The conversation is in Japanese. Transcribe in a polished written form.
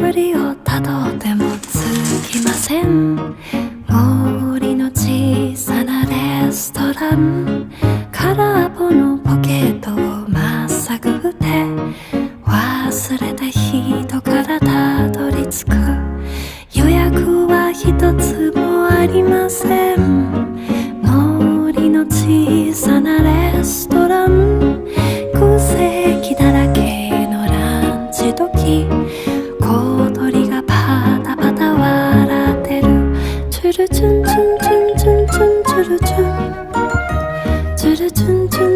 巡りをたどってもつきません。森の小さなレストラン、空っぽのポケットをまっさぐって忘れた人からたどり着く。予約は一つもありません。森の小さなレストラン、空席だらけのランチ時、小鳥がパタパタ笑ってる。チュルチュンチュンチュンチュンチュンチュルチュン、チュルチュンチュン